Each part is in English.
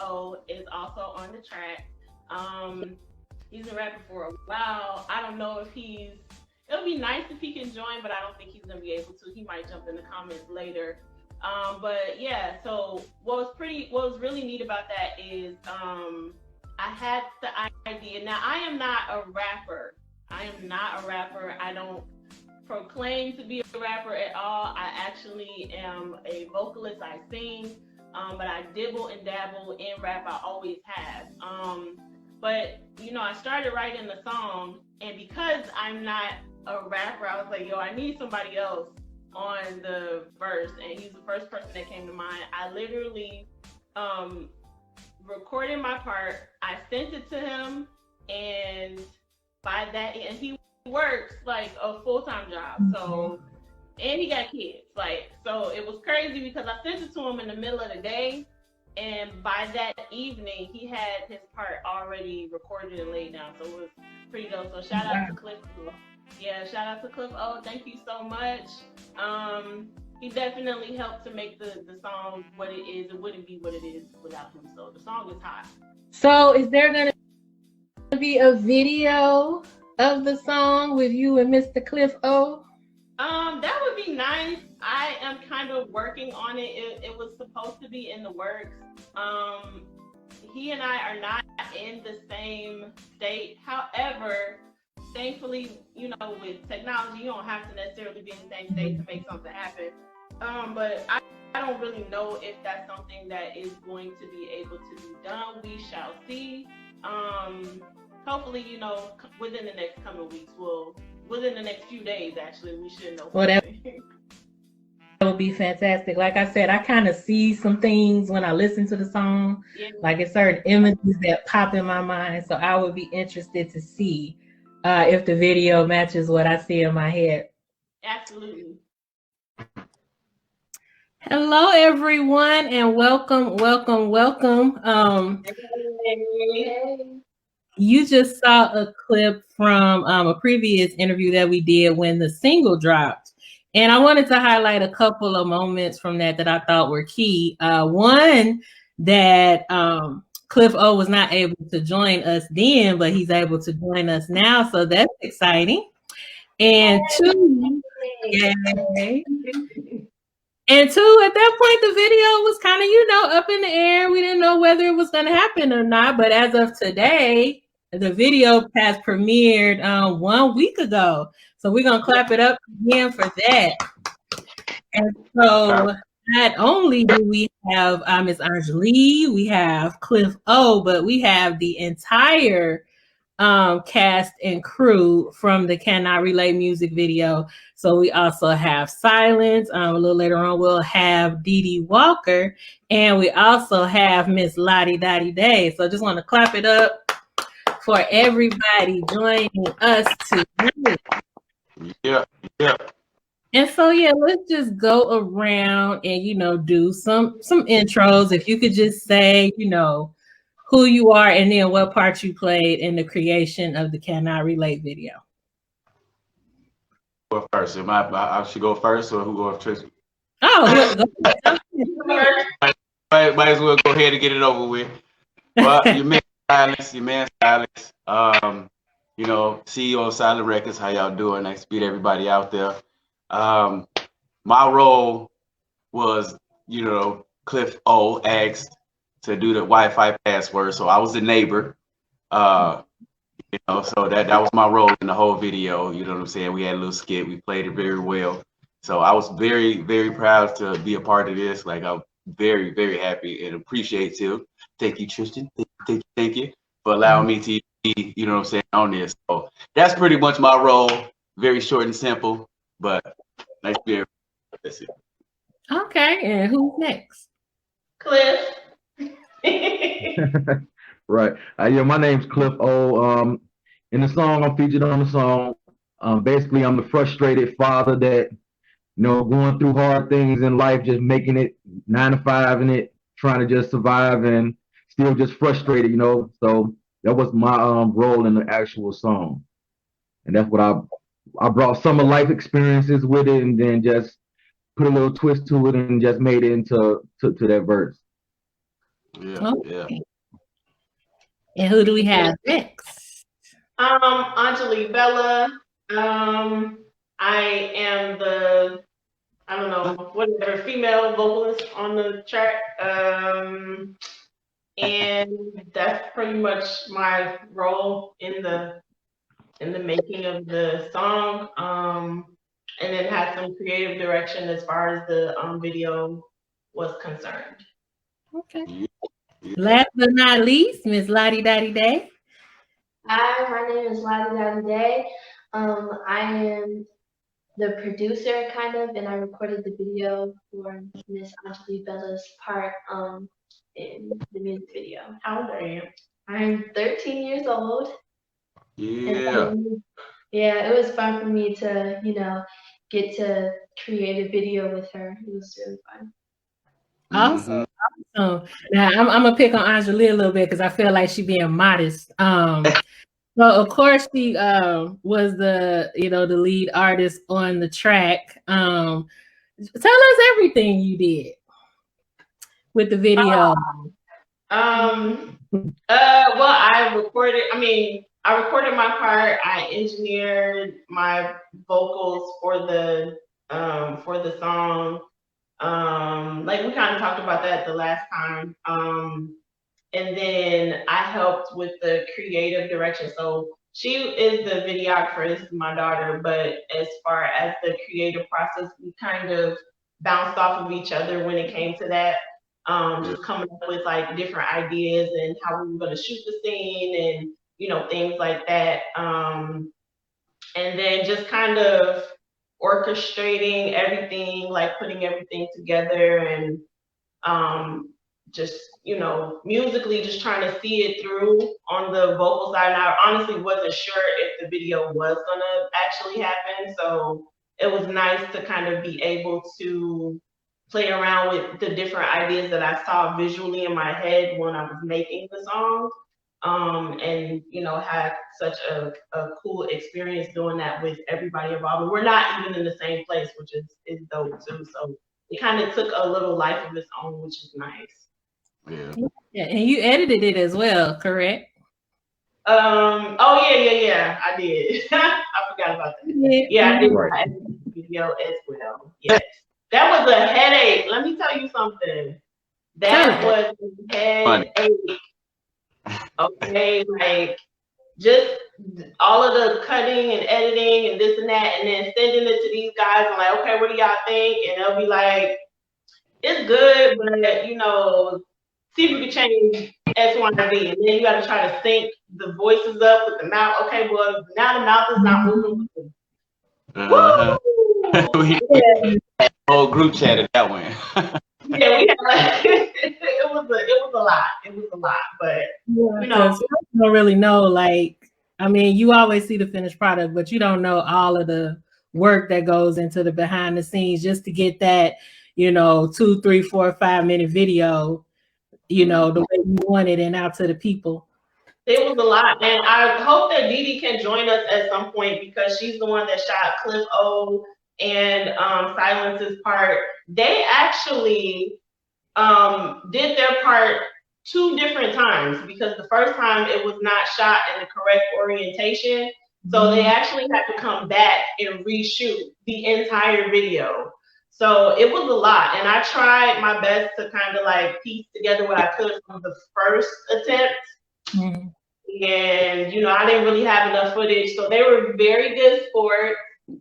O is also on the track. He's been rapping for a while. I don't know if it'll be nice if he can join, but I don't think he's gonna be able to. He might jump in the comments later. But yeah, so what was really neat about that is I had the idea. Now I am not a rapper. I don't proclaim to be a rapper at all. I actually am a vocalist. I sing, but I dibble and dabble in rap. I always have. But I started writing the song, and because I'm not a rapper, I was like, yo, I need somebody else on the verse, and he's the first person that came to mind. I literally recorded my part. I sent it to him, and and he works like a full-time job, so, and he got kids, so it was crazy because I sent it to him in the middle of the day, and by that evening he had his part already recorded and laid down, so it was pretty dope. So shout out to Cliff O. Thank you so much. He definitely helped to make the song what it is. It wouldn't be what it is without him, so the song is hot. So is there gonna be a video of the song with you and Mr. Cliff O? That would be nice. I am kind of working on it. It was supposed to be in the works. He and I are not in the same state. However, thankfully, with technology, you don't have to necessarily be in the same state to make something happen. But I don't really know if that's something that is going to be able to be done. We shall see. Hopefully, within the next coming weeks, within the next few days, actually, we should know. Well, that would be fantastic. Like I said, I kind of see some things when I listen to the song, like it's certain images that pop in my mind. So I would be interested to see if the video matches what I see in my head. Absolutely. Hello, everyone, and welcome. You just saw a clip from a previous interview that we did when the single dropped. And I wanted to highlight a couple of moments from that I thought were key. One, that Cliff O was not able to join us then, but he's able to join us now. So that's exciting. And two, And two, at that point, the video was kind of, up in the air. We didn't know whether it was going to happen or not. But as of today, the video has premiered 1 week ago. So we're going to clap it up again for that. And so not only do we have Ms. Anjuli, we have Cliff O, but we have the entire cast and crew from the Cannot Relate music video. So we also have Silence. A little later on, we'll have Dee Dee Walker, and we also have Miss Lottie Dottie Day. So just want to clap it up for everybody joining us tonight. Yeah. And so let's just go around and do some intros. If you could just say who you are and then what part you played in the creation of the Cannot Relate video. Go first. I should go first, or who goes first? Oh, might as well go ahead and get it over with. Well, your man Silence. CEO of Silent Records. How y'all doing? Nice to meet everybody out there. My role was, Cliff O asked to do the Wi-Fi password, so I was the neighbor. So that was my role in the whole video. You know what I'm saying? We had a little skit. We played it very well. So I was very, very proud to be a part of this. Like, I'm very, very happy and appreciative. Thank you, Tristan. Thank you for allowing me to be, on this. So that's pretty much my role. Very short and simple, but nice to be here. That's it. Okay, and who's next? Cliff. Right. My name's Cliff O. In the song, I'm featured on the song. Basically, I'm the frustrated father that, going through hard things in life, just making it 9 to 5 in it, trying to just survive and still just frustrated, So that was my role in the actual song. And that's what I brought some of life experiences with it, and then just put a little twist to it and just made it into that verse. Yeah, yeah. And who do we have next? Anjuli Bella. I am the, I don't know, whatever, female vocalist on the track. And that's pretty much my role in the making of the song. And then had some creative direction as far as the video was concerned. Okay. Yeah. Last but not least, Miss Lottie Dottie Day. Hi, my name is Lottie Dottie Day. I am the producer, kind of, and I recorded the video for Miss Anjuli Bella's part in the music video. How old are you? I'm 13 years old. Yeah. Yeah, it was fun for me to, get to create a video with her. It was really fun. Awesome. Now I'm gonna pick on Anjuli a little bit because I feel like she being modest. So of course she was the the lead artist on the track. Tell us everything you did with the video. Well, I recorded my part. I engineered my vocals for the song. Like we kind of talked about that the last time. And then I helped with the creative direction. So she is the videographer, this is my daughter, but as far as the creative process, we kind of bounced off of each other when it came to that. Just coming up with like different ideas and how we were going to shoot the scene and things like that. And then just kind of orchestrating everything, like putting everything together and just musically just trying to see it through on the vocal side. And I honestly wasn't sure if the video was gonna actually happen, so it was nice to kind of be able to play around with the different ideas that I saw visually in my head when I was making the song. And had such a cool experience doing that with everybody involved. And we're not even in the same place, which is dope too. So it kind of took a little life of its own, which is nice. Yeah, and you edited it as well, correct? Oh yeah, I did. I forgot about that. Yeah, I did my editing video as well. Yes. That was a headache. Let me tell you something. That was a headache. Okay, like just all of the cutting and editing and this and that, and then sending it to these guys. I'm like, okay, what do y'all think? And they'll be like, it's good, but see if we can change X, Y, and Z. And then you got to try to sync the voices up with the mouth. Okay, well now the mouth is not moving. Whole group chatted that one. Yeah, we had it was a lot. It was a lot, but you don't really know. Like, I mean, you always see the finished product, but you don't know all of the work that goes into the behind the scenes just to get that 2, 3, 4, 5 minute video the way you want it and out to the people. It was a lot, and I hope that Dee Dee can join us at some point because she's the one that shot Cliff O and Silence's part. They actually did their part 2 different times because the first time it was not shot in the correct orientation, so they actually had to come back and reshoot the entire video. So it was a lot, and I tried my best to kind of like piece together what I could from the first attempt. And I didn't really have enough footage, so they were very good sports,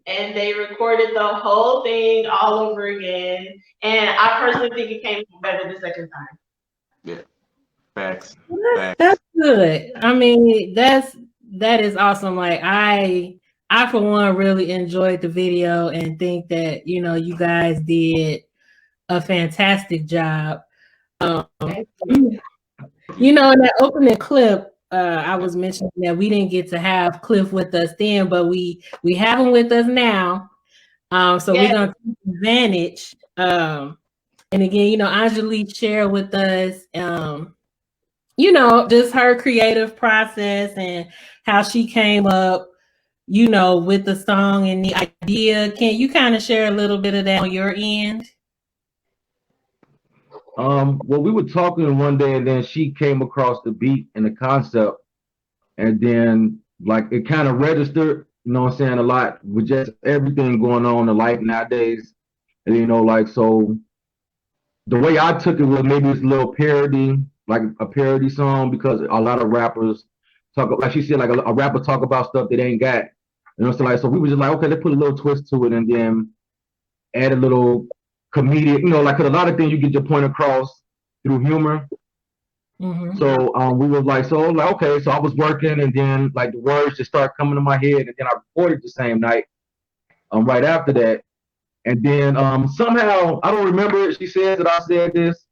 and they recorded the whole thing all over again. And I personally think it came better the second time. Yeah, facts. That's good. I mean, that is awesome. Like I for one really enjoyed the video and think that you guys did a fantastic job. In that opening clip, I was mentioning that we didn't get to have Cliff with us then, but we have him with us now. So we're gonna take advantage. And again, Anjuli shared with us, just her creative process and how she came up, with the song and the idea. Can you kind of share a little bit of that on your end? Well, we were talking one day, and then she came across the beat and the concept, and then like it kind of registered, you know what I'm saying, a lot with just everything going on in life nowadays. And like so the way I took it was maybe it's a little parody, like a parody song, because a lot of rappers talk, like she said, like a rapper talk about stuff that they ain't got. So like, so we were just like, okay, let's put a little twist to it, and then add a little comedic, like 'cause a lot of things you get your point across through humor. Mm-hmm. So we was like, so like, okay, so I was working, and then like the words just start coming to my head, and then I recorded the same night, right after that. And then somehow, I don't remember it, she says that I said this,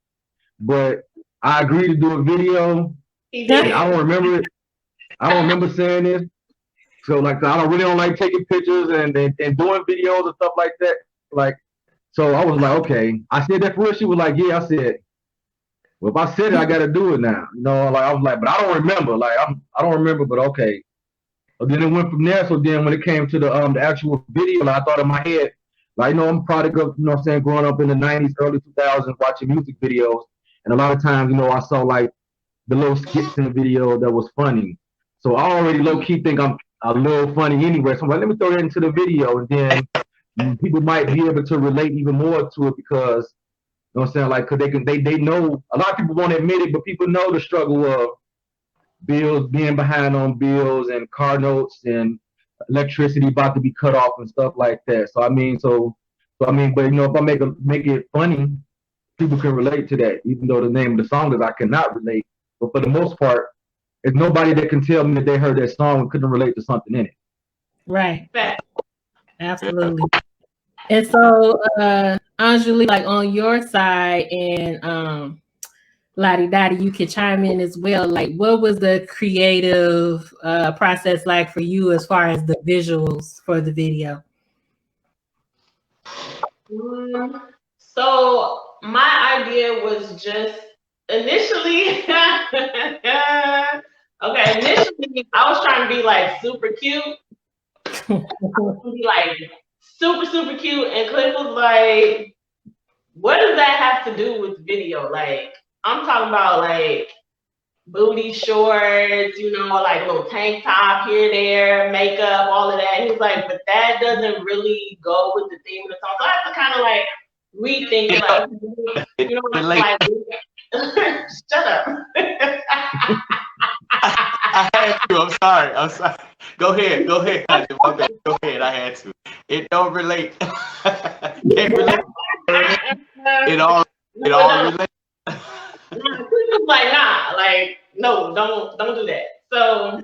but I agreed to do a video, He and did. I don't remember it. I don't remember saying this. So like, I don't really don't like taking pictures and doing videos and stuff like that. Like, so I was like, okay. I said that for her. She was like, yeah. I said, well, if I said it, I got to do it now. Like I was like, but I don't remember. Like I don't remember, but okay. But then it went from there. So then when it came to the actual video, like, I thought in my head, like, I'm a product of, what I'm saying, growing up in the 90s, early 2000s, watching music videos. And a lot of times, I saw like the little skits in the video that was funny. So I already low key think I'm a little funny anyway. So I'm like, let me throw that into the video. And then people might be able to relate even more to it because, you know what I'm saying? Like, cause they know, a lot of people won't admit it, but people know the struggle of bills, being behind on bills and car notes and electricity about to be cut off and stuff like that. So I mean, but if I make it funny, people can relate to that, even though the name of the song is I cannot relate. But for the most part, there's nobody that can tell me that they heard that song and couldn't relate to something in it. Right. Fact. Absolutely. And so, Anjuli, like on your side, and Lottie Dottie, you can chime in as well. Like, what was the creative process like for you as far as the visuals for the video? So my idea was just initially, okay, initially I was trying to be like super cute. Be like super, super cute. And Cliff was like, what does that have to do with video? Like, I'm talking about like booty shorts, like little tank top here, there, makeup, all of that. And he's like, but that doesn't really go with the theme of the song. So I have to kind of like rethink it, like, shut up. I had to. I'm sorry. Go ahead. Go ahead. I had to. It don't relate. Can't relate. It all relates. Like, nah, like, no, don't do that. So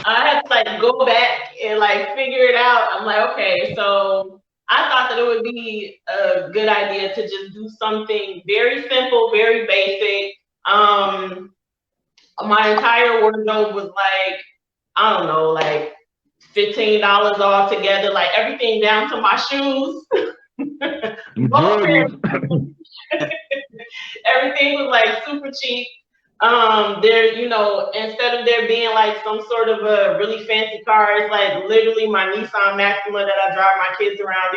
I had to like go back and like figure it out. I'm like, okay, so I thought that it would be a good idea to just do something very simple, very basic. My entire wardrobe was like, I don't know, like $15 all together, like everything down to my shoes. Everything was like super cheap. There, instead of there being like some sort of a really fancy car, it's like literally my Nissan Maxima that I drive my kids around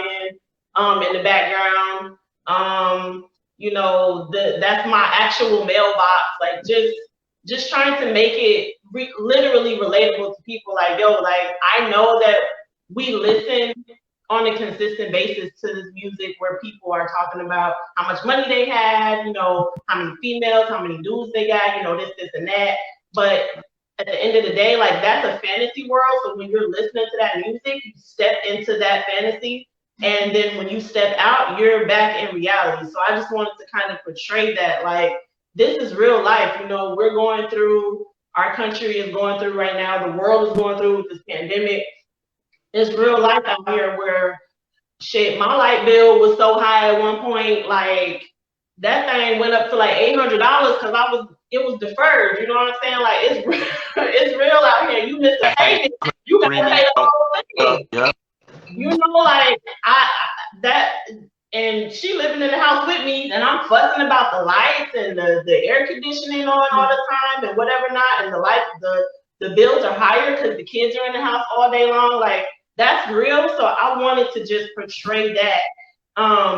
in the background. That's my actual mailbox. Like just trying to make it literally relatable to people. Like, yo, like I know that we listen on a consistent basis to this music where people are talking about how much money they have, how many females, how many dudes they got, this and that. But at the end of the day, like that's a fantasy world. So when you're listening to that music, you step into that fantasy. And then when you step out, you're back in reality. So I just wanted to kind of portray that, like, this is real life. We're going through, our country is going through right now, the world is going through with this pandemic. It's real life out here where shit, my light bill was so high at one point, like that thing went up to like $800 because it was deferred. You know what I'm saying? Like it's real out here. You miss a payment, you gotta pay the whole thing. Yeah. Like and she living in the house with me, and I'm fussing about the lights and the air conditioning on all the time and whatever not, and the bills are higher because the kids are in the house all day long. Like that's real. So I wanted to just portray that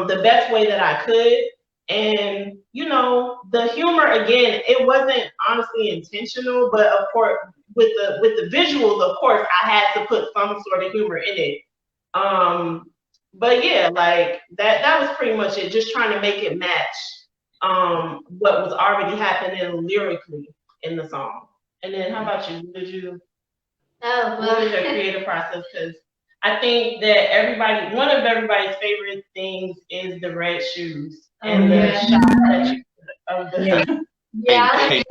the best way that I could. And you know, the humor again, it wasn't honestly intentional, but of course, with the visuals, of course, I had to put some sort of humor in it. But yeah, like that was pretty much it. Just trying to make it match what was already happening lyrically in the song. And then how about you? Oh, What was your creative process? Because I think that one of everybody's favorite things is the red shoes and the shot that you of the yeah.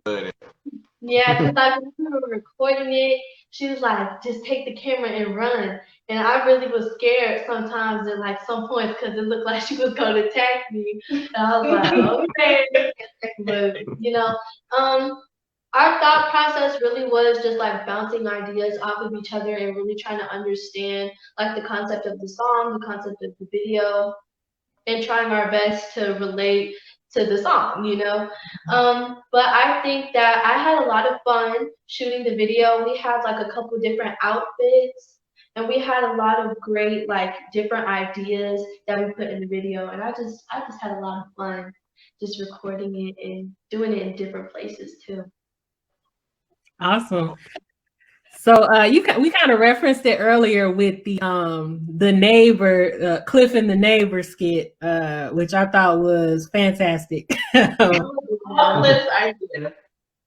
Red. Yeah, because I remember recording it. She was like, just take the camera and run. And I really was scared sometimes at like some points because it looked like she was going to attack me. And I was like, okay. But, you know, our thought process really was just like bouncing ideas off of each other and really trying to understand like the concept of the song, the concept of the video, and trying our best to relate to the song, you know. But I think that I had a lot of fun shooting the video. We had like a couple different outfits and we had a lot of great like different ideas that we put in the video, and I just had a lot of fun just recording it and doing it in different places too. Awesome. So we kind of referenced it earlier with the neighbor Cliff and the neighbor skit, which I thought was fantastic.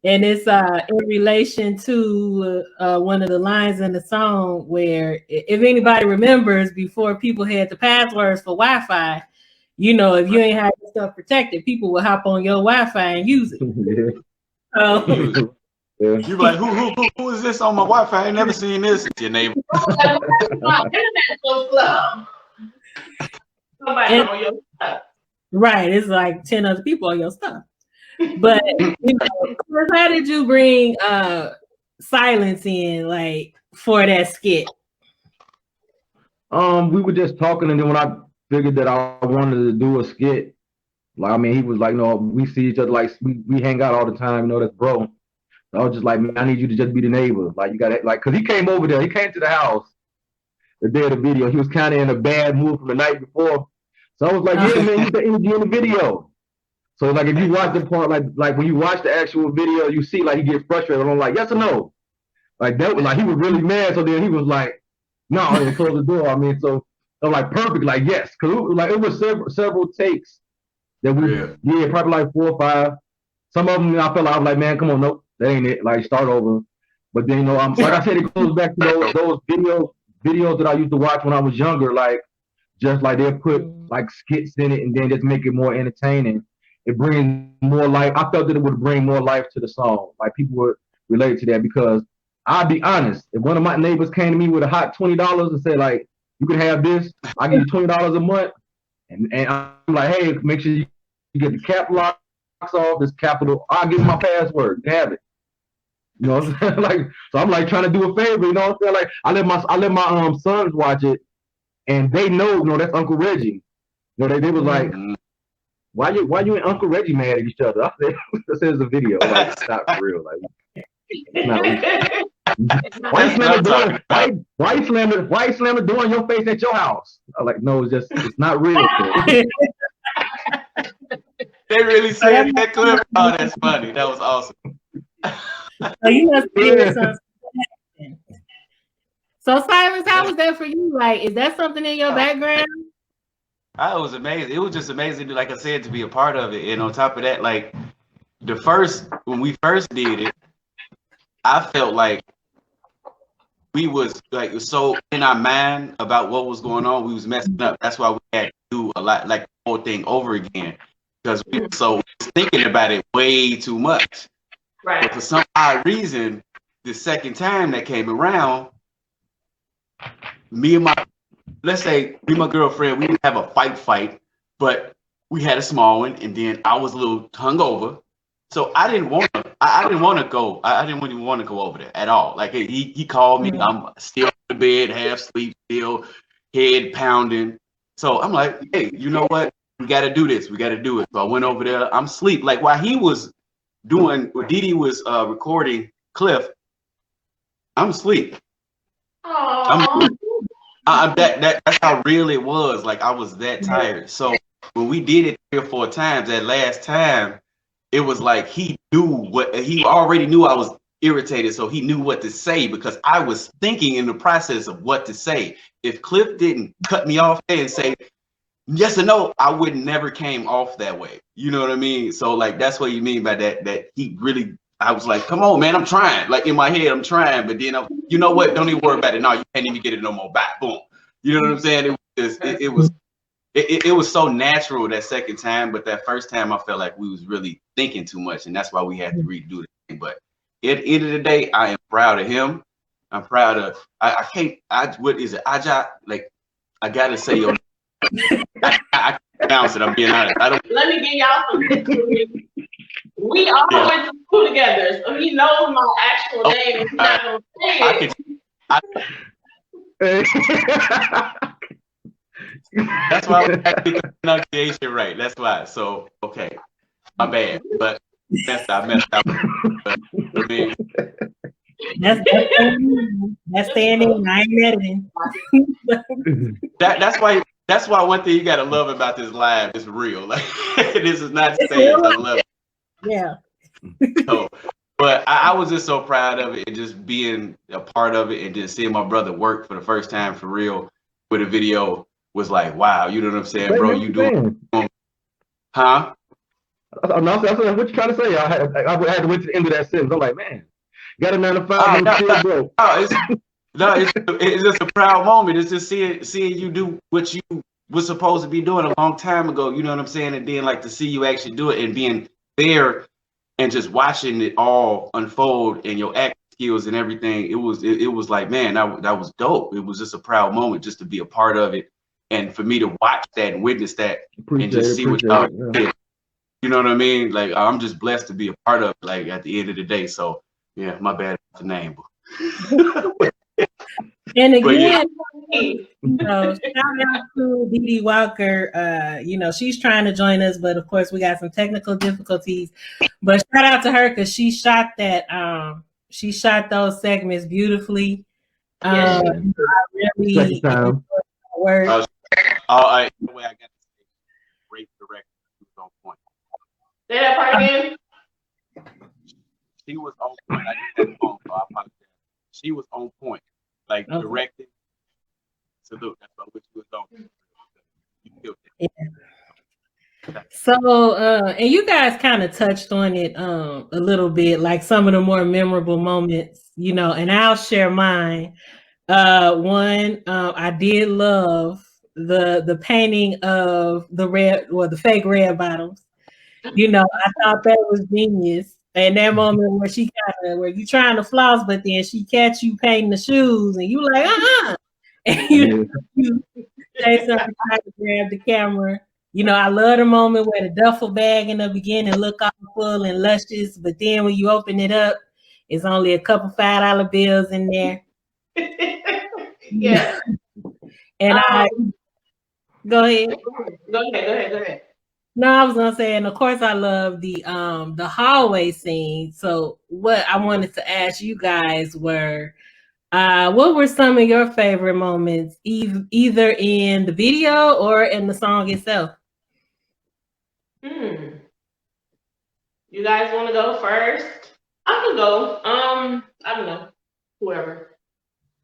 And it's in relation to one of the lines in the song where, if anybody remembers, before people had the passwords for Wi-Fi, you know, if you ain't had your stuff protected, people would hop on your Wi-Fi and use it. You're like, who is this on my Wi-Fi? I ain't never seen this. It's your neighbor. My internet's so slow. Somebody on your stuff. Right, it's like 10 other people on your stuff. But you know, how did you bring silence in, like, for that skit? We were just talking, and then when I figured that I wanted to do a skit, like, I mean, he was like, no, we see each other, like, we hang out all the time, you know, that's bro. I was just like, man, I need you to just be the neighbor. Like, you got to, like, because he came over there. He came to the house the day of the video. He was kind of in a bad mood from the night before. So I was like, yeah, man, you got energy in the video. So, like, if you watch the part, like when you watch the actual video, you see, like, he gets frustrated. I'm like, yes or no? Like, that was, like, he was really mad. So then he was like, no, and close the door. I mean, so I'm like, perfect. Like, yes. Because, like, it was several takes that we, probably like 4 or 5. Some of them, I felt like, I was like, man, come on, nope. That ain't it. Like, start over. But then, you know, like I said, it goes back to those videos that I used to watch when I was younger. Like, just like they'll put like skits in it and then just make it more entertaining. It brings more life. I felt that it would bring more life to the song. Like, people would relate to that, because I'll be honest, if one of my neighbors came to me with a hot $20 and said, like, you can have this, I give you $20 a month, and I'm like, hey, make sure you get the cap locks off, this capital, I'll give you my password, have it. You know what I'm saying? Like, so I'm like trying to do a favor, you know what I'm saying? Like, I let my sons watch it, and they know, you know, that's Uncle Reggie. You know, they was like, why you and Uncle Reggie mad at each other? I said, this is a video. Like, it's not for real. Like, it's not real. Why you slamming the door in your face at your house? I'm like, no, it's not real. They really said that clip. Oh, that's funny. That was awesome. So you must be something. So Silence, how was that for you? Like, is that something in your background? I was amazing. It was just amazing, like I said, to be a part of it. And on top of that, like, when we first did it, I felt like we was like so in our mind about what was going on. We was messing up. That's why we had to do a lot, like, the whole thing over again, because we were so thinking about it way too much. Right. But for some odd reason, the second time that came around, me and my girlfriend, we didn't have a fight, but we had a small one, and then I was a little hungover, so I didn't want to. I didn't want to go. I didn't even want to go over there at all. Like, he called me. I'm still in bed, half asleep, still head pounding. So I'm like, hey, you know what? We got to do this. We got to do it. So I went over there. I'm asleep. Like, while he was Didi was recording Cliff, I'm asleep. That's how real it was. Like, I was that tired. So when we did it 3 or 4 times, that last time, it was like he already knew I was irritated, so he knew what to say because I was thinking in the process of what to say. If Cliff didn't cut me off and say yes or no, I would never came off that way. You know what I mean? So like that's what you mean by that. That he really, I was like, come on, man, I'm trying. Like in my head, I'm trying, but then you know what? Don't even worry about it. No, you can't even get it no more. Back, boom. You know what I'm saying? It was so natural that second time, but that first time I felt like we was really thinking too much, and that's why we had to redo the thing. But at the end of the day, I am proud of him. I'm proud of what is it? Like I gotta say your I can't pronounce it. I'm being honest. Let me give y'all some history. We all went to school together, so he knows my actual name. He's not gonna say it. That's why I had to get the pronunciation right. That's why. So okay, my bad. But messed up. But, I mean, that's standing. I ain't editing. That's why one thing you gotta love about this live is real. Like this is not staged. I love it. Yeah. So, but I was just so proud of it and just being a part of it and just seeing my brother work for the first time for real with a video was like, wow, you know what I'm saying, bro? You doing, huh? What you trying to say? I had to wait to the end of that sentence. I'm like, man, got a 9 to 5, bro. It's just a proud moment. It's just seeing you do what you was supposed to be doing a long time ago. You know what I'm saying? And then like to see you actually do it and being there and just watching it all unfold and your acting skills and everything. It was like, man, that was dope. It was just a proud moment just to be a part of it. And for me to watch that and witness that and just see what y'all did. You know what I mean? Like I'm just blessed to be a part of it, like at the end of the day. So yeah, my bad about the name. And again, shout out to Dee Dee Walker. She's trying to join us, but of course we got some technical difficulties. But shout out to her because she shot that. She shot those segments beautifully. Really work. I got to say, great director. She was on point. Say that part again. She was on point. I did that phone, so I apologize. She was on point. Like directing. Salute. That's what she was on. You killed it. Yeah. So, and you guys kind of touched on it a little bit, like some of the more memorable moments, and I'll share mine. One, I did love the painting of the fake red bottoms. I thought that was genius. And that moment where where you trying to floss, but then she catch you painting the shoes, and you like, and you say something, try to grab the camera. I love the moment where the duffel bag in the beginning look all full and luscious, but then when you open it up, it's only a couple $5 bills in there. Yeah. And go ahead. Go ahead. No, I was gonna say, and of course I love the hallway scene. So what I wanted to ask you guys were, what were some of your favorite moments, either in the video or in the song itself? You guys want to go first? I can go. I don't know. Whoever.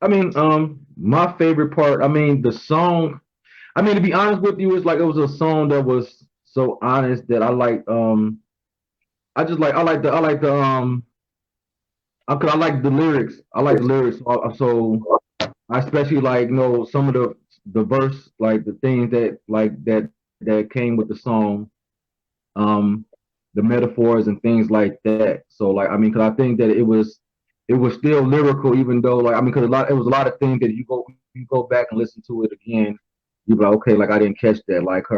I mean, my favorite part. I mean, the song. I mean, to be honest with you, it was a song that was so honest that I like. I like the lyrics. I like the lyrics. So I especially like some of the verse, like the things that came with the song, the metaphors and things like that. So like I mean, because I think that it was still lyrical, even though like I mean, because it was a lot of things that you go back and listen to it again, you be like, okay, like I didn't catch that, like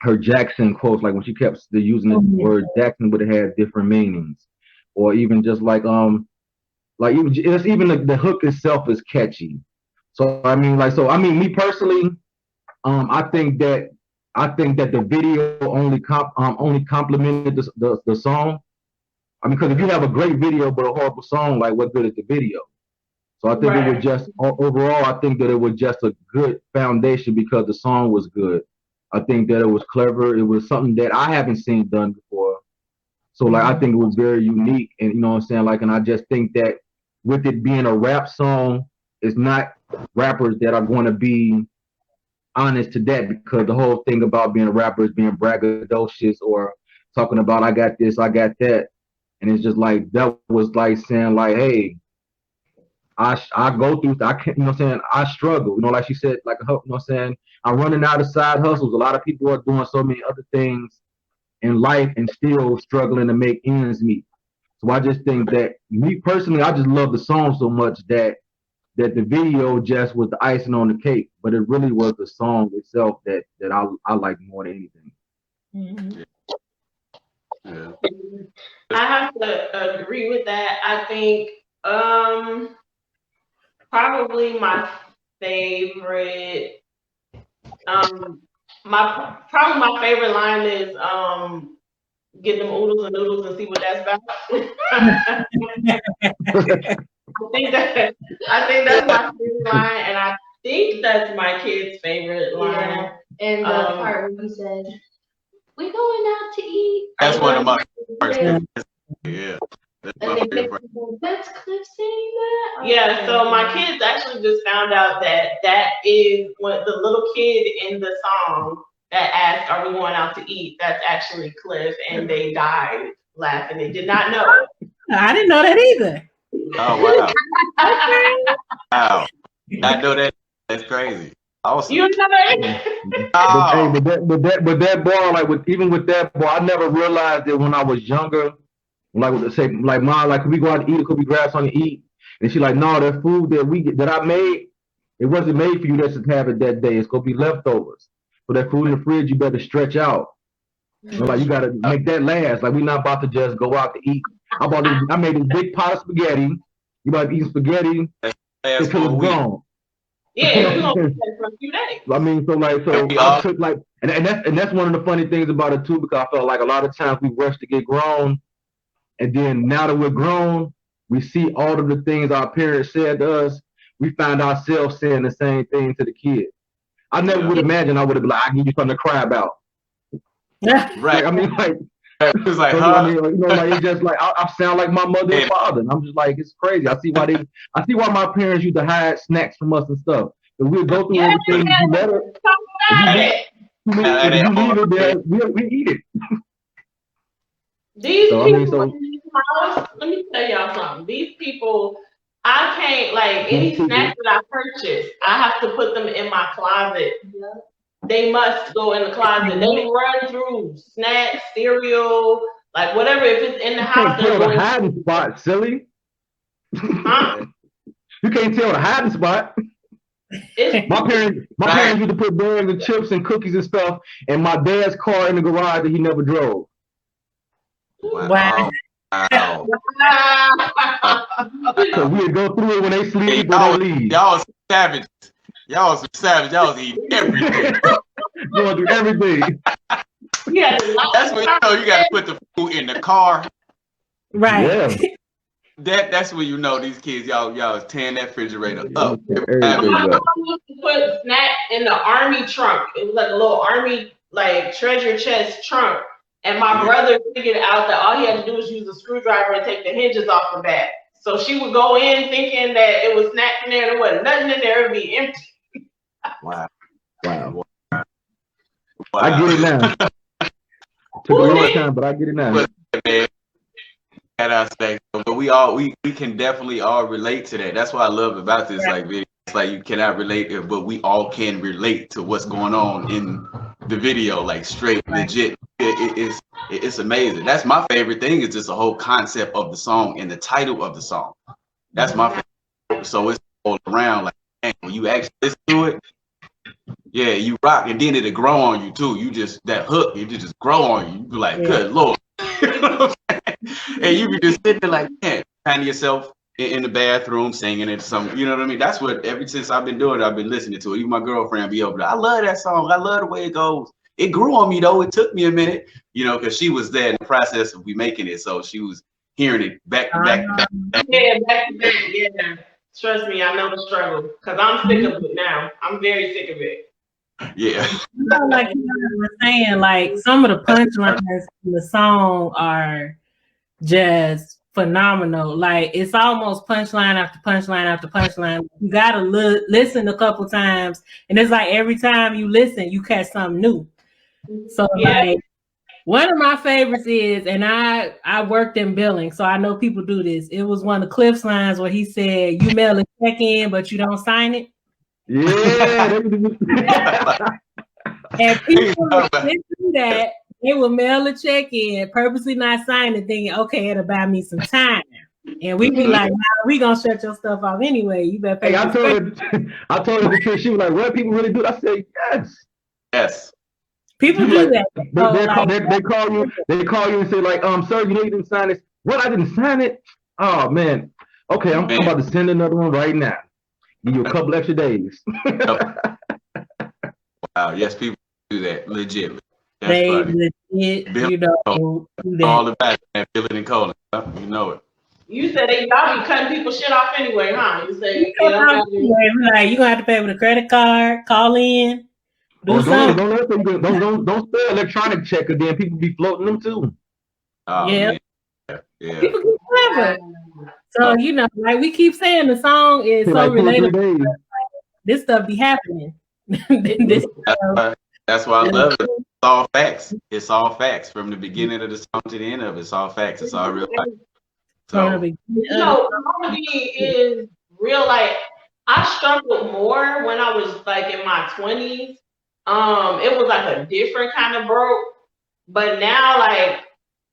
her Jackson quotes, like when she kept using the word Jackson would have had different meanings, or even just like even the hook itself is catchy. So I mean, me personally, I think that the video only complemented the song. I mean, because if you have a great video but a horrible song, like what good is the video? So I think it was just overall. I think that it was just a good foundation because the song was good. I think that it was clever. It was something that I haven't seen done before. So like I think it was very unique, and you know what I'm saying. Like, and I just think that with it being a rap song, it's not rappers that are going to be honest to that, because the whole thing about being a rapper is being braggadocious or talking about I got this, I got that, and it's just like that was like saying like, hey, I go through, I can't, you know what I'm saying, I struggle, you know, like she said, like, you know what I'm saying, I'm running out of side hustles. A lot of people are doing so many other things in life and still struggling to make ends meet. So I just think that me personally, I just love the song so much that the video just was the icing on the cake, but it really was the song itself that I like more than anything. Yeah. I have to agree with that. I think probably my favorite my favorite line is get them oodles and noodles and see what that's about. I think that's my favorite line, and I think that's my kid's favorite line. Yeah. And the part where he says, "We going out to eat." That's one of my favorites. Yeah. That's my favorite. That's Cliff saying that? Yeah, so my kids actually just found out that is what the little kid in the song that asked, "Are we going out to eat?" That's actually Cliff, and they died laughing. They did not know. I didn't know that either. Oh wow! Wow! I know that. That's crazy. Awesome. You know that? Oh. But that bar, like even with that bar, I never realized it when I was younger. Like say, like mom, like could we go out to eat? Could we grab something to eat? And she like, no, that food that I made, it wasn't made for you just to have it that day. It's gonna be leftovers. So that food in the fridge, you better stretch out. You know, like you gotta make that last. Like we're not about to just go out to eat. I made this big pot of spaghetti. You might be eating spaghetti until it's gone. Yeah, you're gonna be there for a few days. I mean, so I took like, and that's one of the funny things about it too, because I felt like a lot of times we rush to get grown, and then now that we're grown, we see all of the things our parents said to us. We find ourselves saying the same thing to the kids. I never would imagine I would have been like, I give you something to cry about. Right. Like, I mean, like, it was like, so, huh? I mean, you know, like it's just like I sound like my mother and father, and I'm just like, it's crazy. I see why my parents used to hide snacks from us and stuff. But we'll go through everything. You let her. If you leave it there, we eat it. These people in this house, let me tell y'all something. These people, I can't, like, any snacks that I purchase, I have to put them in my closet. They must go in the closet. They run through snacks, cereal, like whatever. If it's in the house, they're going. You can't tell the hiding spot, silly. Huh? You can't tell the hiding spot. My parents used to put bags of chips and cookies and stuff in my dad's car in the garage that he never drove. Wow. So we'd go through it when they sleep or they leave. Y'all was savage. Y'all was savage. Y'all was eating everything. Going through everything. Yeah, that's when you know you got to put the food in the car. Right. Yeah. That's when you know these kids, y'all is tearing that refrigerator up. My mom used to put snacks in the army trunk. It was like a little army, like, treasure chest trunk. And my brother figured out that all he had to do was use a screwdriver and take the hinges off the back. So she would go in thinking that it was snacks in there, and there wasn't nothing in there. It'd be empty. Wow. I get it now. Took a long time, but I get it now. That aspect, but we can definitely all relate to that. That's what I love about this video. It's like you cannot relate, but we all can relate to what's going on in the video, like straight legit. It's amazing. That's my favorite thing, is just the whole concept of the song and the title of the song. That's my favorite. So it's all around, like, man, when you actually listen to it, yeah, you rock, and then it'll grow on you too. You just, that hook, it just grow on you. You be like, good Lord. And you be just sitting there like, man, finding yourself in the bathroom singing it, you know what I mean? That's what, ever since I've been doing it, I've been listening to it. Even my girlfriend be over there. I love that song. I love the way it goes. It grew on me though. It took me a minute, you know, because she was there in the process of we making it. So she was hearing it back to back. Yeah, back to back. Yeah. Trust me, I know the struggle, because I'm sick of it now. I'm very sick of it. Yeah. Like you were saying, like some of the punchlines in the song are just phenomenal. Like it's almost punchline after punchline after punchline. You gotta listen a couple times, and it's like every time you listen, you catch something new. So like one of my favorites is, and I worked in billing, so I know people do this. It was one of Cliff's lines where he said, "You mail a check in, but you don't sign it." Yeah. And people would do that. They will mail a check in, purposely not sign it, thinking, okay, it'll buy me some time. And we be like, nah, we gonna shut your stuff off anyway. You better pay. Hey, I told her the truth. She was like, "What people really do?" I said, "Yes." Yes. People do that. They call you and say like, sir, you know you didn't sign this. What? I didn't sign it. Oh man. Okay, I'm about to send another one right now. Give you a couple extra days. Wow. Yes, people do that. Legit. That's they funny. legit, Bill, you know, do that. all about that, Billing and Colin. You know it. You said y'all be cutting people shit off anyway, huh? You say like you gonna have to pay with a credit card, call in, do something. Don't spell electronic check, because then people be floating them too. Oh, yeah. Man. Yeah. People get clever. So you know, like we keep saying, the song is so like relatable. This stuff be happening. That's why I love it. It's all facts. It's all facts from the beginning of the song to the end of it. It's all facts. It's all real life. So, comedy is real. Like I struggled more when I was like in my 20s. It was like a different kind of broke. But now, like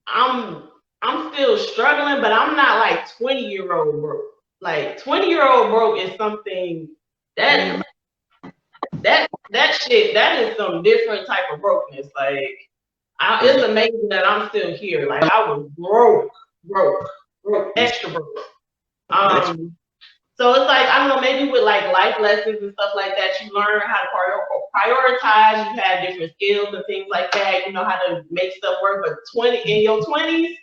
I'm still struggling, but I'm not like 20-year-old broke. Like 20-year-old broke is something that shit, that is some different type of brokenness. Like it's amazing that I'm still here. Like I was broke, extra broke. So it's like, I don't know, maybe with like life lessons and stuff like that, you learn how to prioritize. You have different skills and things like that. You know how to make stuff work. But in your 20s,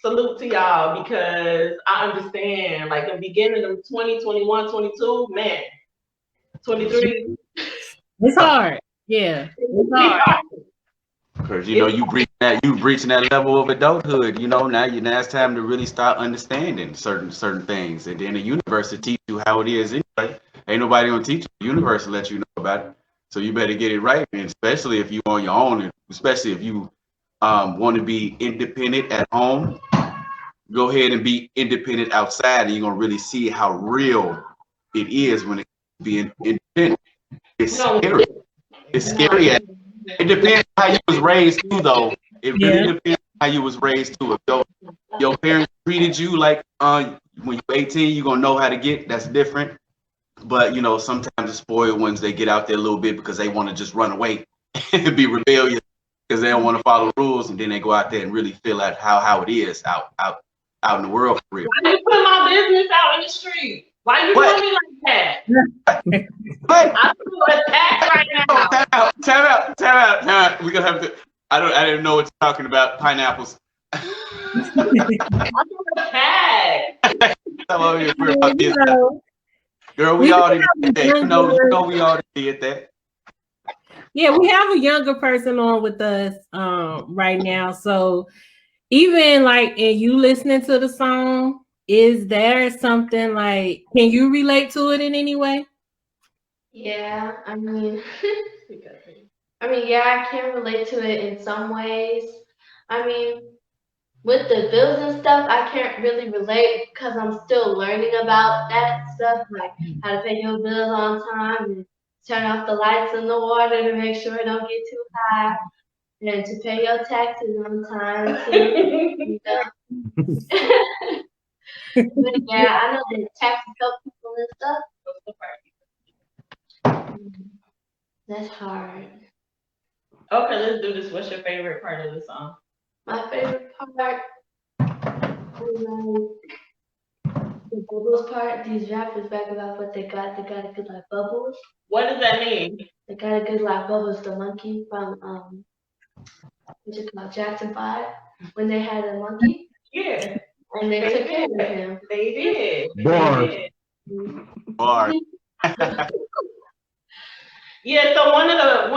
salute to y'all, because I understand. Like the beginning of 20, 21, 22, man, 23. It's hard. Yeah, it's hard. Because you know you reaching that level of adulthood. You know now it's time to really start understanding certain things, and then the universe will teach you how it is anyway. Ain't nobody gonna teach you. The universe will let you know about it. So you better get it right, and especially if you on your own, and especially if you want to be independent at home. Go ahead and be independent outside, and you're gonna really see how real it is when it's being independent. It's scary. It's scary. It depends how you was raised too, though. It really depends how you was raised too. If your parents treated you like when you're 18, you're gonna know how to get. That's different. But you know, sometimes the spoiled ones, they get out there a little bit because they want to just run away and be rebellious because they don't want to follow the rules, and then they go out there and really feel out how it is out in the world for real. Why you put my business out in the street? Why you doing me like that? I feel attacked right now. Time out. We're gonna have to. I didn't know what you're talking about. Pineapples. I feel attacked. Girl, we already did that. You know we already did that. Yeah, we have a younger person on with us right now. So even like in you listening to the song, is there something like, can you relate to it in any way? Yeah, I mean, yeah, I can relate to it in some ways. I mean, with the bills and stuff, I can't really relate because I'm still learning about that stuff, like how to pay your bills on time and turn off the lights and the water to make sure it don't get too high, and to pay your taxes on time too. You know? But yeah, I know that taxes help people and stuff. That's hard. Okay, let's do this. What's your favorite part of the song? My favorite part is like the bubbles part. These rappers back about what they got. They got a good like bubbles. What does that mean? They got a good like bubbles. The monkey from what's it called, Jackson 5, when they had a monkey. Yeah. And they took care of him. They did. Bars. Bars. Yeah, so one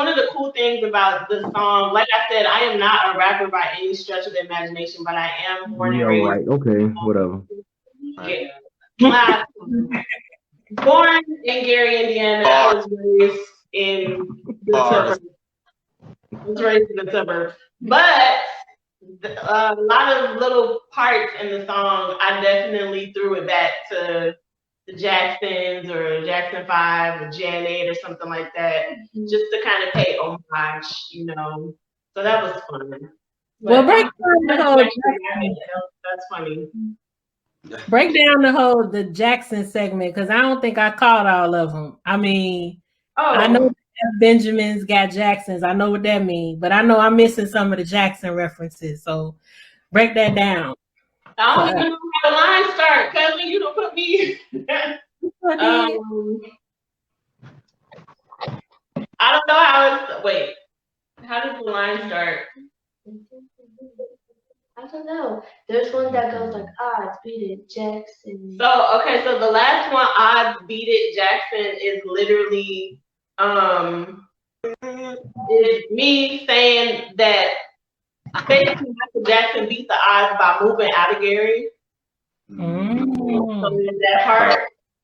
of the cool things about the song, like I said, I am not a rapper by any stretch of the imagination, but I am born and Yeah, raised. right. Okay, whatever. Yeah. Last born in Gary, Indiana. I was raised in the suburbs. I was raised in the suburbs. But a lot of little parts in the song, I definitely threw it back to the Jacksons or Jackson 5 or Jan 8 or something like that, just to kind of pay homage, you know. So that was fun. Well, But break down the whole that's funny. break down the Jackson segment, because I don't think I caught all of them. I mean, I know Benjamins got Jacksons. I know what that means, but I know I'm missing some of the Jackson references. So break that down. I don't even know how the line start, cousin. You don't put me. I don't know how it's. Wait, how does the line start? I don't know. There's one that goes like odds, beat it, Jackson. So so the last one, odds, beat it, Jackson, is literally is me saying that basically Michael Jackson beat the odds by moving out of Gary. So in that part,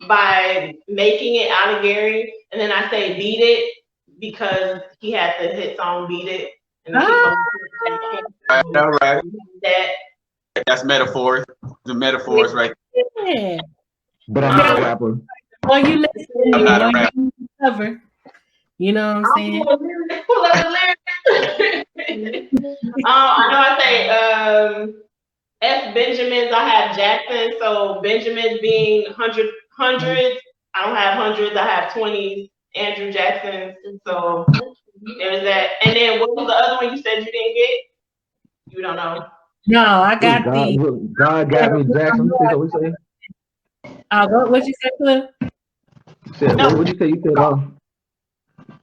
by making it out of Gary, and then I say beat it because he had the hit song Beat It. And right. That's metaphors. The metaphors, right? Yeah. But I'm not a rapper. Well, you listen. I'm not a rapper. You know what I'm saying? Pull up the lyrics. I know I say F Benjamins, I have Jackson. So Benjamins being hundreds. I don't have hundreds, I have 20s. Andrew Jackson. So there's that. And then what was the other one you said you didn't get? You don't know. No, I got God got me Jackson. What you say? What you say, Cliff? What you say?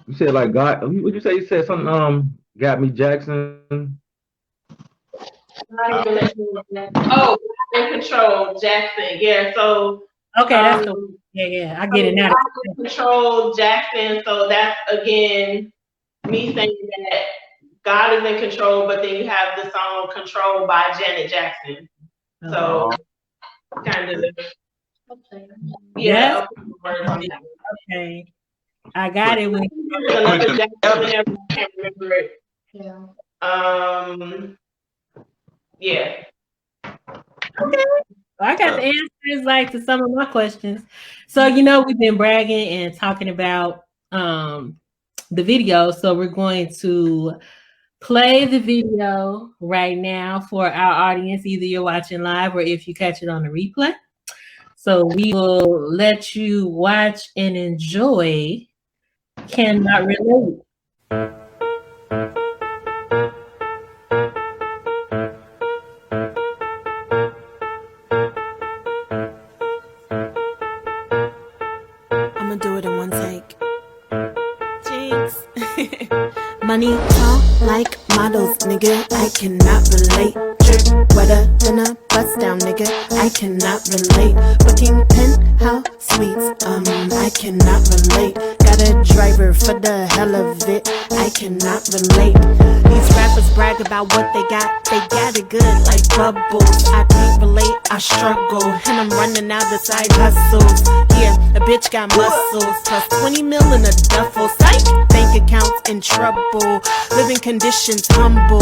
You said like God. What you say? You said something. Got me Jackson. Oh, in control, Jackson. Yeah. So okay, that's the yeah. I get it now. Control Jackson. So that's again me saying that God is in control, but then you have the song "Control" by Janet Jackson. So kind of yeah. Okay, I got it. Another Jackson, I can't remember it. Yeah. Yeah. Okay. I got the answers like to some of my questions. So we've been bragging and talking about the video. So we're going to play the video right now for our audience. Either you're watching live or if you catch it on the replay. So we will let you watch and enjoy Cannot Relate. Money tall like models, nigga, I cannot relate. Drip wetter than a bust down, nigga, I cannot relate. Booking penthouse suites, I cannot relate. Got a driver for the hell of it, I cannot relate. These rappers brag about what they got it good like bubbles. I can't relate, I struggle, and I'm running out of side hustles. Yeah, a bitch got muscles, plus 20 mil in a duffel. Psych, bank accounts in trouble, living conditions humble.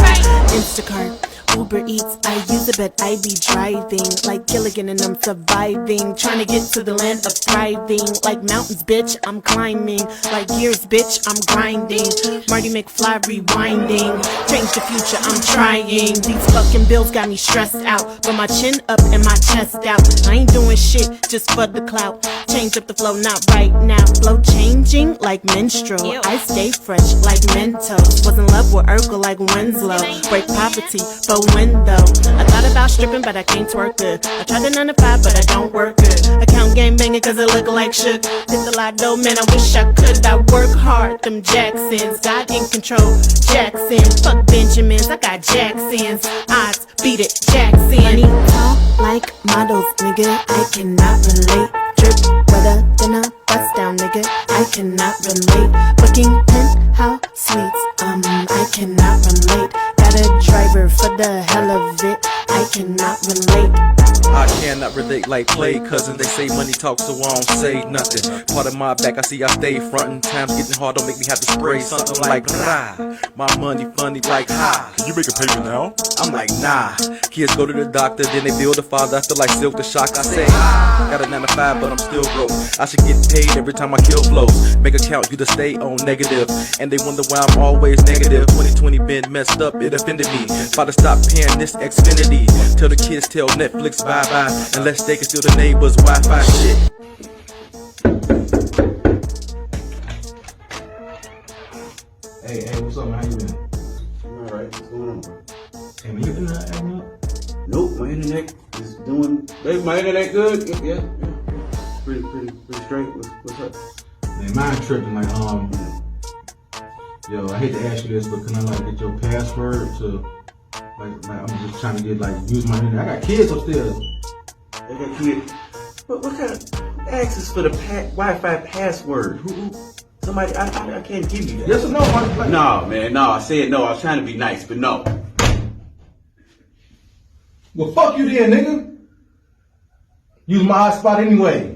Instacart, Uber Eats, I use it, but I be driving like Gilligan and I'm surviving. Trying to get to the land of thriving. Like mountains, bitch, I'm climbing. Like years, bitch, I'm grinding. Marty McFly rewinding. Change the future, I'm trying. These fucking bills got me stressed out, but my chin up and my chest out. I ain't doing shit just for the clout. Change up the flow, not right now. Flow changing like minstrel. I stay fresh like Mentos. Was in love with Urkel like Winslow. Break poverty for window. I thought about stripping, but I can't twerk good. I tried the 9 to 5, but I don't work good. Account game banging cause it look like shook. Hit the lotto, man, I wish I could. I work hard, them Jacksons. God in control, Jackson. Fuck Benjamins, I got Jacksons. Odds, beat it, Jackson. Money tall like models, nigga, I cannot relate. Drip wetter than a bust down, down, nigga. I cannot relate. Booking penthouse suites, I cannot relate. Got a driver for the hell of it. I cannot relate. I cannot relate like play cousin. They say money talks, so I don't say nothing. Part of my back, I see I stay frontin'. Times getting hard, don't make me have to spray something like rah. My money funny like ha. Can you make a payment now? I'm like nah. Kids go to the doctor, then they build a father. I feel like Silk the Shock. I say got a 9 to 5, but I'm still broke. I should get paid every time I kill flows. Make a count, you to stay on negative, and they wonder why I'm always negative. 2020 been messed up, it offended me. About to stop paying this Xfinity. Tell the kids, tell Netflix bye bye, unless they can steal the neighbor's Wi-Fi shit. Hey, what's up, man? How you been? I'm alright, what's going on, bro? Hey, man, you been acting up? Nope, my internet is doing. Baby, my internet good? Yeah. Pretty straight. What's up? Man, mine tripping like yo, I hate to ask you this, but can I like get your password to like I'm just trying to get like use my internet. I got kids upstairs. I got kids. What kind of access for the Wi-Fi password? Who? Somebody? I can't give you that. Yes or no? Like, No, man. No, I said no. I was trying to be nice, but no. well, fuck you then, nigga. Use my hotspot anyway.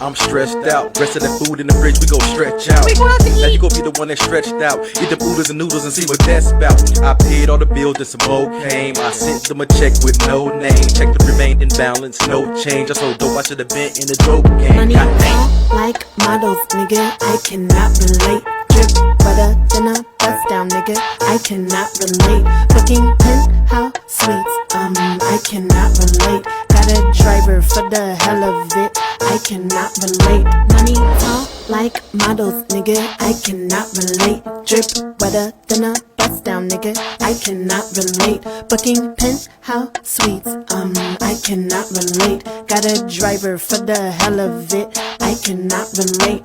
I'm stressed out. Rest of the food in the fridge, we go stretch out. Now you gon' be the one that stretched out. Eat the oodles and noodles and see what that's about. I paid all the bills and some more came. I sent them a check with no name. Check the remaining balance, no change. I sold dope, I should've been in the dope game. Money talk like models, nigga. I cannot relate. Drip wetter than a bust down, nigga. I cannot relate. Booking penthouse suites, I cannot relate. Got a driver for the hell of it. I cannot relate. Money talk like models, nigga. I cannot relate. Drip wetter than a bust down, nigga. I cannot relate. Booking penthouse suites, I cannot relate. Got a driver for the hell of it. I cannot relate.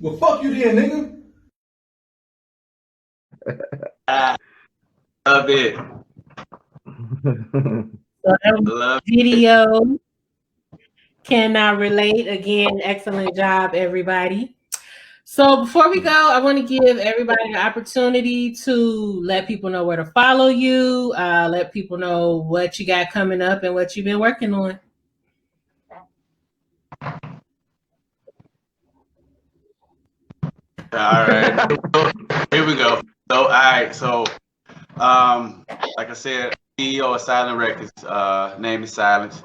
Well, fuck you then, nigga. Love it. So that was Love video. Cannot relate. Again, excellent job, everybody. So before we go, I want to give everybody the opportunity to let people know where to follow you, let people know what you got coming up and what you've been working on. All right, here we go. So, all right, so, like I said, CEO of Silent Records. Name is Silence.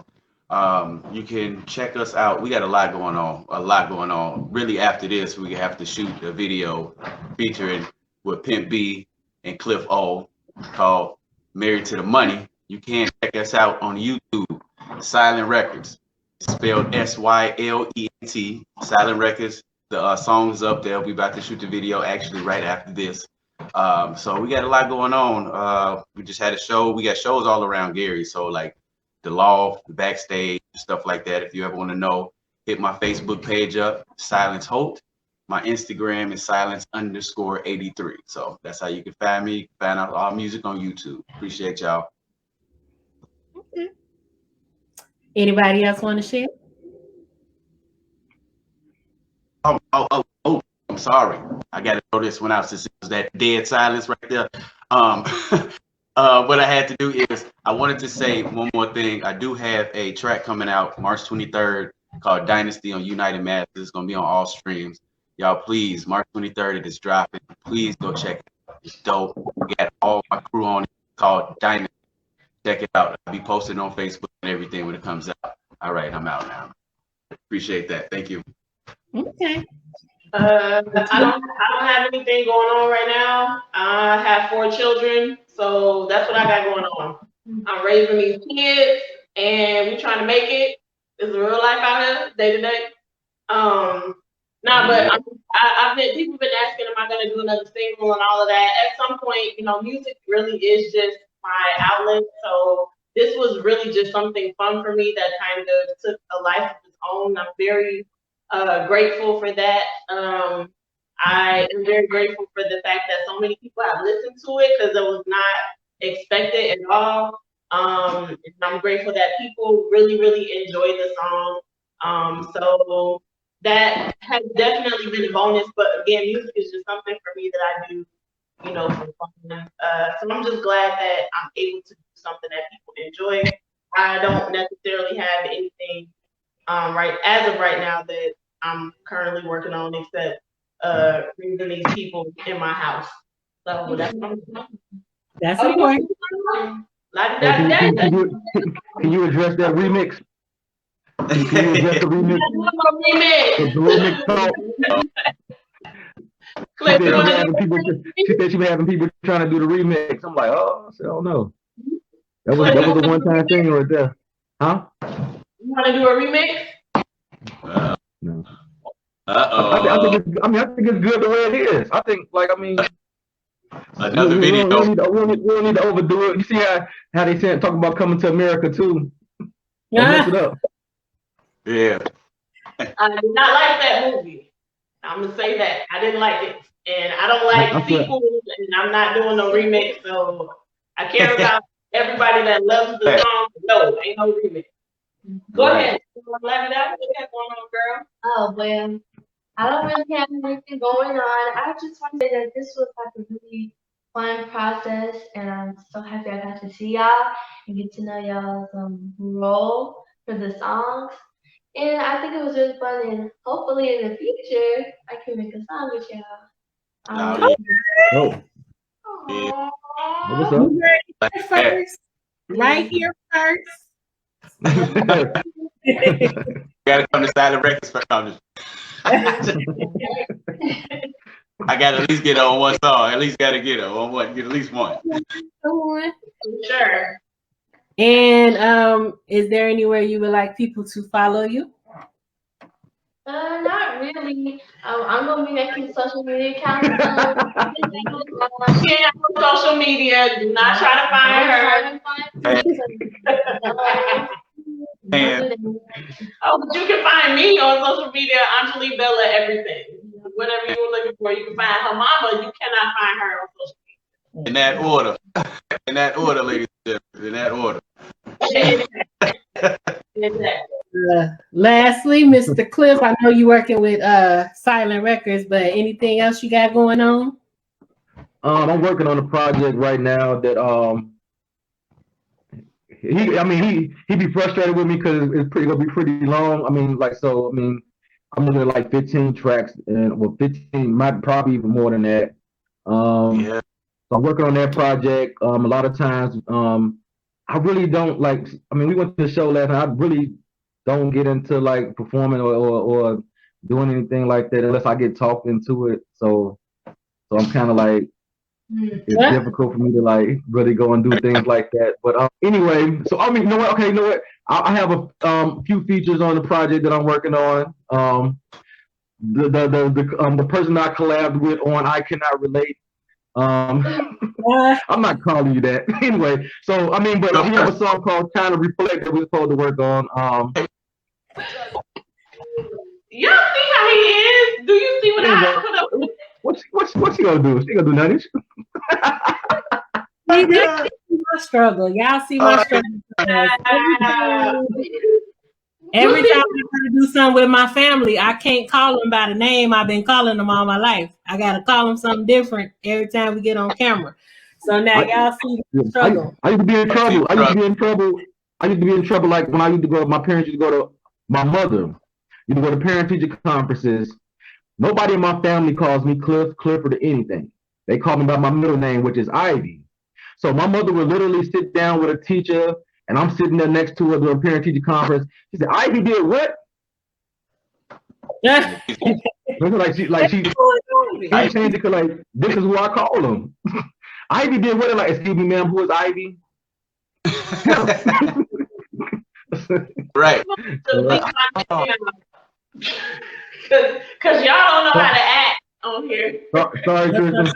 You can check us out. We got a lot going on. Really, after this, we have to shoot a video featuring with Pimp B and Cliff O called "Married to the Money." You can check us out on YouTube. Silent Records, spelled SYLENT. Silent Records. The song is up there. We about to shoot the video actually right after this. So we got a lot going on. We just had a show. We got shows all around Gary. So like the Loft, the Backstage, stuff like that. If you ever want to know, hit my Facebook page up, Silence Holt. My Instagram is silence_83. So that's how you can find me. Find out all music on YouTube. Appreciate y'all. Okay. Anybody else want to share? Oh, I'm sorry. I got to throw this one out since it was that dead silence right there. What I had to do is I wanted to say one more thing. I do have a track coming out March 23rd called Dynasty on United Masters. It's going to be on all streams. Y'all, please, March 23rd, it is dropping. Please go check it out. It's dope. We got all my crew on it called Dynasty. Check it out. I'll be posting on Facebook and everything when it comes out. All right, I'm out now. Appreciate that. Thank you. Okay. I don't have anything going on right now. I have 4 children, so that's what I got going on. I'm raising these kids, and we're trying to make it. It's real life out here, day to day. But I've been, people have been asking, am I gonna do another single and all of that? At some point, music really is just my outlet. So this was really just something fun for me that kind of took a life of its own. I'm very grateful for that. I am very grateful for the fact that so many people have listened to it because it was not expected at all. And I'm grateful that people really, really enjoyed the song. So that has definitely been a bonus. But again, music is just something for me that I do, you know, for fun. So I'm just glad that I'm able to do something that people enjoy. I don't necessarily have anything right as of right now that I'm currently working on except bringing these people in my house. So That's important. Can you address that remix? Can you address the remix? The remix talk. She said she was having people trying to do the remix. I'm like, oh, I said, oh no. That was a one-time thing right there. Huh? You want to do a remix? No. Uh-oh. I think it's good the way it is. I think, another video. We don't need to overdo it. You see how they said talk about coming to America too. Don't mess it up. Yeah. I did not like that movie. I'm gonna say that I didn't like it, and I don't like sequels, and I'm not doing no remix. So I care about everybody that loves the song. No, ain't no remix. Go ahead. You want to laugh it out? What you got going on, girl? Oh, well, I don't really have anything going on. I just want to say that this was like a really fun process, and I'm so happy I got to see y'all and get to know y'all's role for the songs. And I think it was really fun, and hopefully in the future I can make a song with y'all. What's up? First, right here first. Gotta come to Silent Records for I gotta at least get on one song. At least gotta get on one. Get at least one. Sure. And is there anywhere you would like people to follow you? Not really. I'm gonna be making social media accounts. She ain't on social media. Do not try to find her. Oh, but you can find me on social media, Anjuli Bella, everything. Whatever you were looking for, you can find her mama. You cannot find her on social media. In that order. In that order, ladies and gentlemen. In that order. Lastly, Mr. Cliff, I know you're working with Silent Records, but anything else you got going on? I'm working on a project right now that he be frustrated with me because it's gonna be pretty long. I'm looking at like 15 tracks and 15 might probably even more than that. So I'm working on that project. A lot of times I really don't we went to the show last night. I really don't get into like performing or doing anything like that unless I get talked into it. So I'm kind of like, it's difficult for me to like really go and do things like that. But anyway, so you know what? Okay, you know what? I have a few features on the project that I'm working on. The person I collabed with on I Cannot Relate. I'm not calling you that anyway. So but we have a song called "Time to Reflect" that we're supposed to work on. Y'all see how he is? Do you see what I put up with? What's she gonna do? She gonna do nothing. My struggle. Y'all see my struggle. Every time I try to do something with my family, I can't call them by the name I've been calling them all my life. I gotta call them something different every time we get on camera. So now y'all see the struggle. I used to be in trouble. I used to be in trouble like when I used to go. My parents used to go to my mother. You know, go to parent-teacher conferences. Nobody in my family calls me Cliff, Clifford, or anything. They call me by my middle name, which is Ivy. So my mother would literally sit down with a teacher, and I'm sitting there next to her during a parent-teacher conference. She said, "Ivy did what?" Yeah. I changed it because this is who I call them. Ivy did what? Like, excuse me, ma'am, who is Ivy? Right. Because y'all don't know how to act on here. Sorry, Tristan.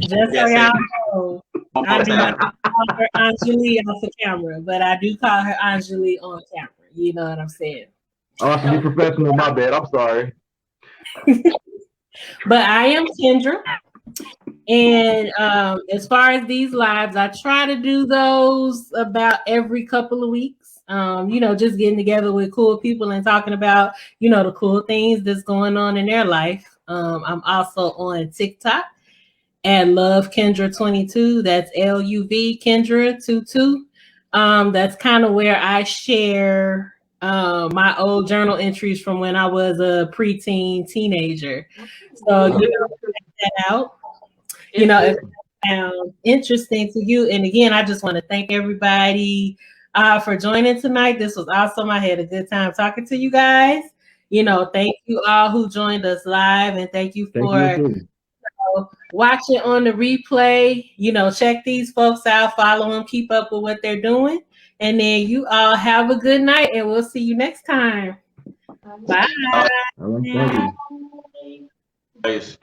Just so y'all know, I do not call her Anjuli off the camera, but I do call her Anjuli on camera. You know what I'm saying? Oh, to be professional, my bad. I'm sorry. But I am Kendra. And as far as these lives, I try to do those about every couple of weeks. Just getting together with cool people and talking about, the cool things that's going on in their life. I'm also on TikTok at Love Kendra 22. That's LUV Kendra 22. That's kind of where I share my old journal entries from when I was a preteen teenager. So check that out. If it sounds interesting to you. And again, I just want to thank everybody for joining tonight. This was awesome. I had a good time talking to you guys. Thank you all who joined us live, and thank you for watching on the replay. Check these folks out, follow them, keep up with what they're doing. And then you all have a good night, and we'll see you next time. Bye. Thank you. Guys,